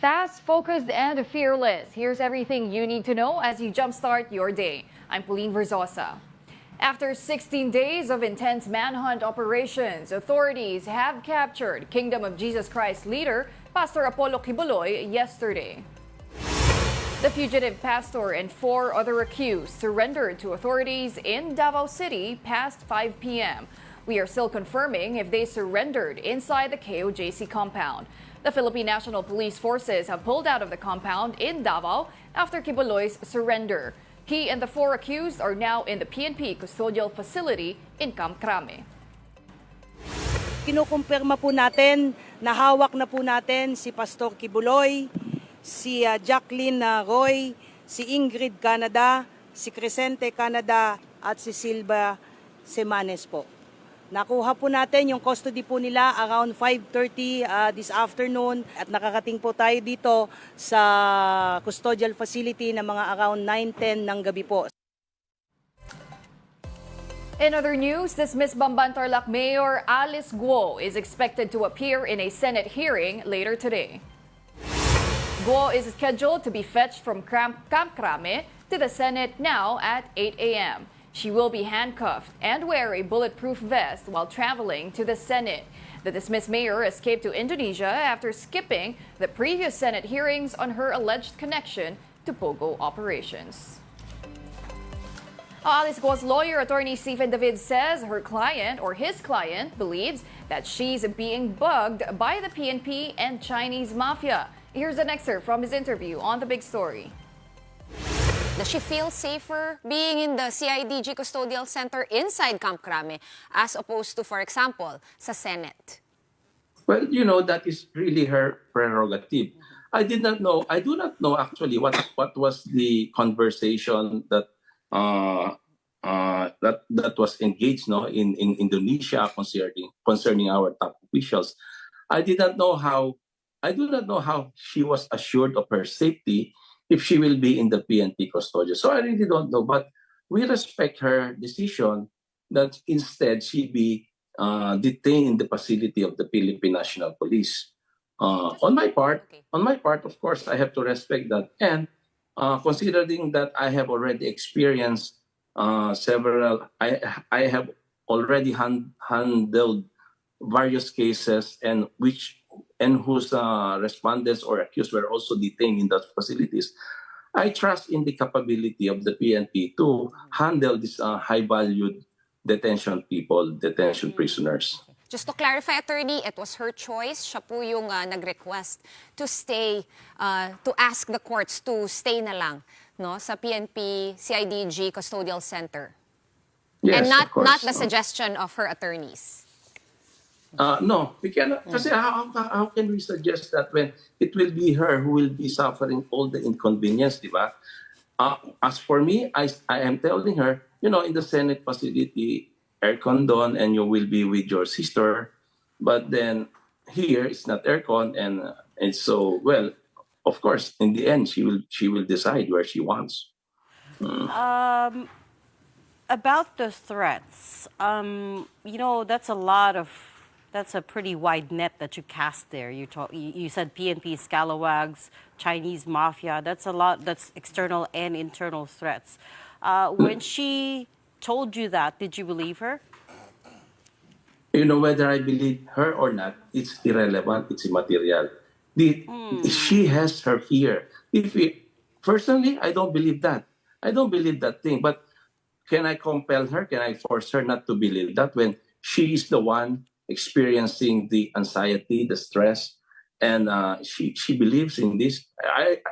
Fast, focused, and fearless. Here's everything you need to know as you jumpstart your day. I'm Pauline Verzosa. After 16 days of intense manhunt operations, authorities have captured Kingdom of Jesus Christ leader Pastor Apollo Quiboloy yesterday. The fugitive pastor and 4 other accused surrendered to authorities in Davao City past 5 p.m. We are still confirming if they surrendered inside the KOJC compound. The Philippine National Police Forces have pulled out of the compound in Davao after Quiboloy's surrender. He and the 4 accused are now in the PNP custodial facility in Camp Crame. Kinukumpirma po natin na hawak na po natin si Pastor Quiboloy, si Jacqueline Roy, si Ingrid Canada, si Crescente Canada at si Silva Semanes po. Nakuha po natin yung custody po nila around 5:30 this afternoon at nakakating po tayo dito sa custodial facility na mga around 9:10 ng gabi po. In other news, dismissed Bamban-Tarlac Mayor Alice Guo is expected to appear in a Senate hearing later today. Guo is scheduled to be fetched from Camp Crame to the Senate now at 8 a.m. She will be handcuffed and wear a bulletproof vest while traveling to the Senate. The dismissed mayor escaped to Indonesia after skipping the previous Senate hearings on her alleged connection to Pogo operations. Alice Guo's lawyer, attorney Stephen David, says her client or his client believes that she's being bugged by the PNP and Chinese Mafia. Here's an excerpt from his interview on The Big Story. Does she feel safer being in the CIDG Custodial Center inside Camp Crame as opposed to, for example, sa Senate? Well, that is really her prerogative. I do not know actually what was the conversation that that was engaged in Indonesia concerning our top officials. I do not know how she was assured of her safety if she will be in the PNP custodial. So I really don't know, but we respect her decision that instead she be detained in the facility of the Philippine National Police. On my part, of course, I have to respect that. And considering that I have already experienced several, I have already handled various cases and whose respondents or accused were also detained in those facilities. I trust in the capability of the PNP to handle these high-valued detention prisoners. Just to clarify, attorney, it was her choice. Siya po yung nag-request to stay, to ask the courts to stay na lang sa PNP CIDG Custodial Center. Yes, and not the of course. suggestion of her attorneys. No, we cannot. Kasi how can we suggest that when it will be her who will be suffering all the inconvenience, di ba? As for me, I am telling her, in the Senate facility, aircon doon, and you will be with your sister. But then here it's not aircon, and so of course, in the end, she will decide where she wants. About the threats, that's a pretty wide net that you cast there. You said PNP, scalawags, Chinese Mafia. That's a lot. That's external and internal threats. When she told you that, did you believe her? Whether I believe her or not, it's irrelevant. It's immaterial. She has her fear. Personally, I don't believe that. I don't believe that thing. But can I compel her? Can I force her not to believe that when she is the one experiencing the anxiety, the stress, and she believes in this?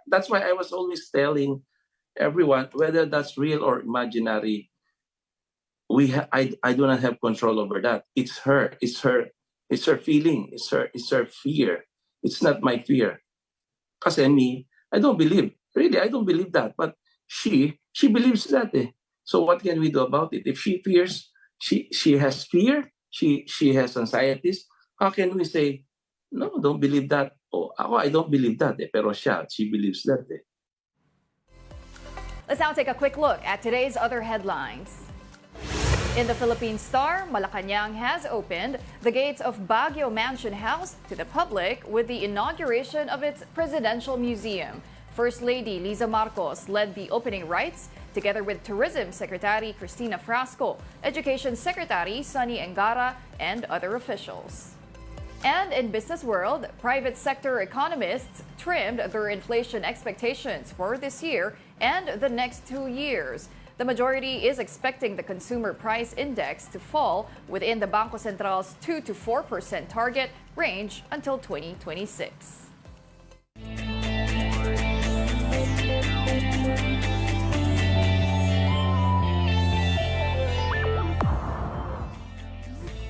That's why I was always telling everyone, whether that's real or imaginary, I do not have control over that. It's her feeling, it's her fear. It's not my fear. Kasi me, I don't believe that. But she believes that. So what can we do about it? If she fears, she has fear, she has anxieties, how can we say, no, don't believe that? Oh, I don't believe that. Pero she believes that. Let's now take a quick look at today's other headlines. In the Philippine Star, Malacanang has opened the gates of Baguio Mansion House to the public with the inauguration of its presidential museum. First Lady Liza Marcos led the opening rites together with Tourism Secretary Cristina Frasco, Education Secretary Sunny Engara, and other officials. And in business world, private sector economists trimmed their inflation expectations for this year and the next 2 years. The majority is expecting the consumer price index to fall within the Bangko Central's 2 to 4% target range until 2026.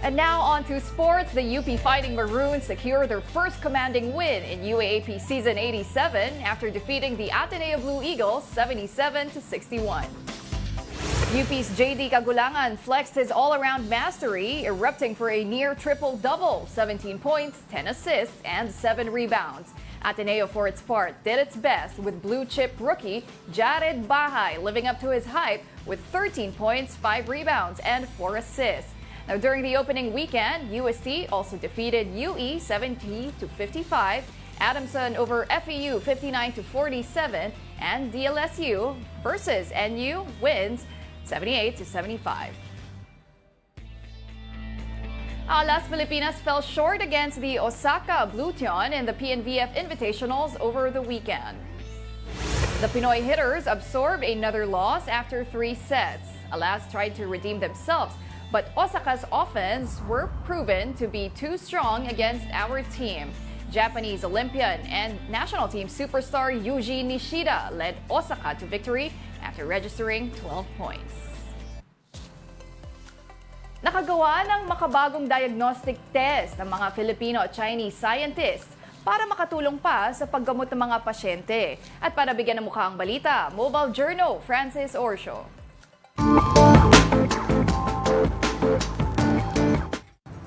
And now on to sports. The UP Fighting Maroons secure their first commanding win in UAAP Season 87 after defeating the Ateneo Blue Eagles 77-61. UP's JD Cagulangan flexed his all-around mastery, erupting for a near triple-double, 17 points, 10 assists, and 7 rebounds. Ateneo, for its part, did its best with blue-chip rookie Jared Bahay living up to his hype with 13 points, 5 rebounds, and 4 assists. Now, during the opening weekend, UST also defeated UE 70-55, Adamson over FEU 59-47, and DLSU versus NU wins 78-75. Las Filipinas fell short against the Osaka Blution in the PNVF Invitationals over the weekend. The Pinoy hitters absorbed another loss after 3 sets. Alas tried to redeem themselves, but Osaka's offense were proven to be too strong against our team. Japanese Olympian and national team superstar Yuji Nishida led Osaka to victory after registering 12 points. Nakagawa ng makabagong diagnostic test ng mga Filipino at Chinese scientists para makatulong pa sa paggamot ng mga pasyente. At para bigyan ng mukha ang balita, Mobile Journal, Francis Orsio.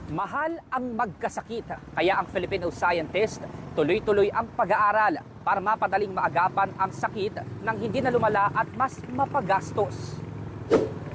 Mahal ang magkasakit, kaya ang Filipino scientist tuloy-tuloy ang pag-aaral para mapadaling maagapan ang sakit nang hindi na lumala at mas mapagastos.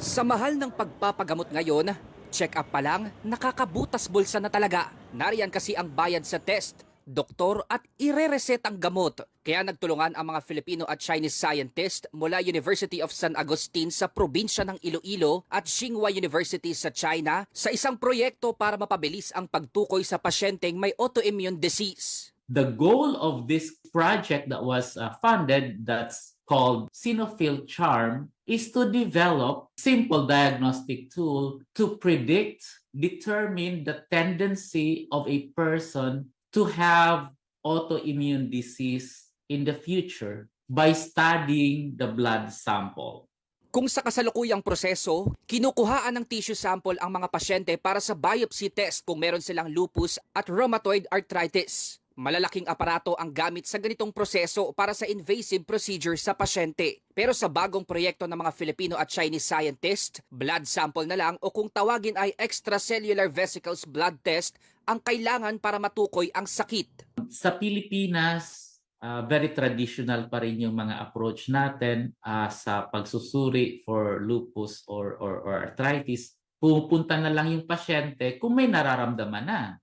Sa mahal ng pagpapagamot ngayon, check-up pa lang, nakakabutas bulsa na talaga. Nariyan kasi ang bayad sa test, doktor at ire-reset ang gamot. Kaya nagtulungan ang mga Filipino at Chinese scientist mula University of San Agustin sa probinsya ng Iloilo at Tsinghua University sa China sa isang proyekto para mapabilis ang pagtukoy sa pasyenteng may autoimmune disease. The goal of this project that was funded, that's called Sinophil Charm, is to develop simple diagnostic tool to predict, determine the tendency of a person to have autoimmune disease in the future by studying the blood sample. Kung sa kasalukuyang proseso, kinukuhaan ng tissue sample ang mga pasyente para sa biopsy test kung meron silang lupus at rheumatoid arthritis. Malalaking aparato ang gamit sa ganitong proseso para sa invasive procedure sa pasyente. Pero sa bagong proyekto ng mga Filipino at Chinese scientist, blood sample na lang o kung tawagin ay extracellular vesicles blood test ang kailangan para matukoy ang sakit. Sa Pilipinas, very traditional pa rin yung mga approach natin sa pagsusuri for lupus or arthritis. Pupunta na lang yung pasyente kung may nararamdaman na.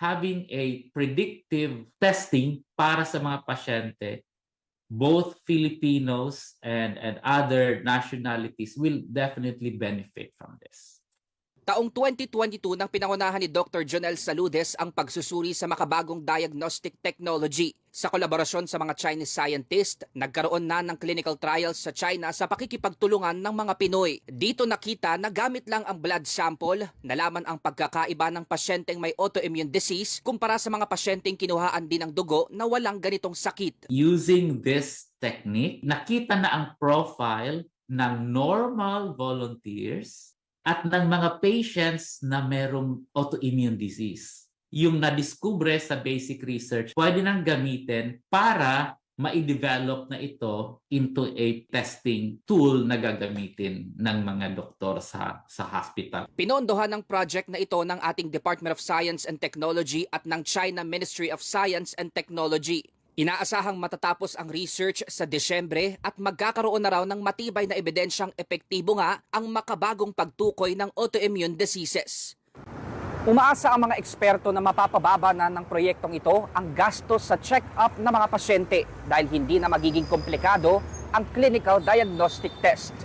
Having a predictive testing para sa mga pasyente, both Filipinos and other nationalities will definitely benefit from this. Taong 2022 nang pinangunahan ni Dr. Jonel Saludes ang pagsusuri sa makabagong diagnostic technology. Sa kolaborasyon sa mga Chinese scientist, nagkaroon na ng clinical trials sa China sa pakikipagtulungan ng mga Pinoy. Dito nakita na gamit lang ang blood sample, nalaman ang pagkakaiba ng pasyenteng may autoimmune disease kumpara sa mga pasyenteng kinuhaan din ng dugo na walang ganitong sakit. Using this technique, nakita na ang profile ng normal volunteers at ng mga patients na merong autoimmune disease. Yung nadiskubre sa basic research, pwede nang gamitin para ma-develop na ito into a testing tool na gagamitin ng mga doktor sa hospital. Pinondohan ng project na ito ng ating Department of Science and Technology at ng China Ministry of Science and Technology. Inaasahang matatapos ang research sa Desyembre at magkakaroon na raw ng matibay na ebidensyang epektibo nga ang makabagong pagtukoy ng autoimmune diseases. Umaasa ang mga eksperto na mapapababa na ng proyektong ito ang gastos sa check-up ng mga pasyente dahil hindi na magiging komplikado ang clinical diagnostic test.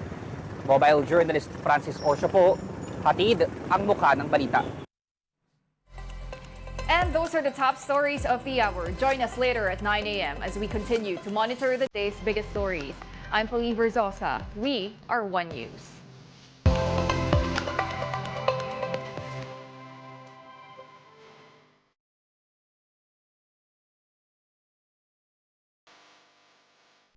Mobile journalist Francis Orcio po, hatid ang mukha ng balita. And those are the top stories of the hour. Join us later at 9 a.m. as we continue to monitor the day's biggest stories. I'm Pauline Verzosa. We are One News.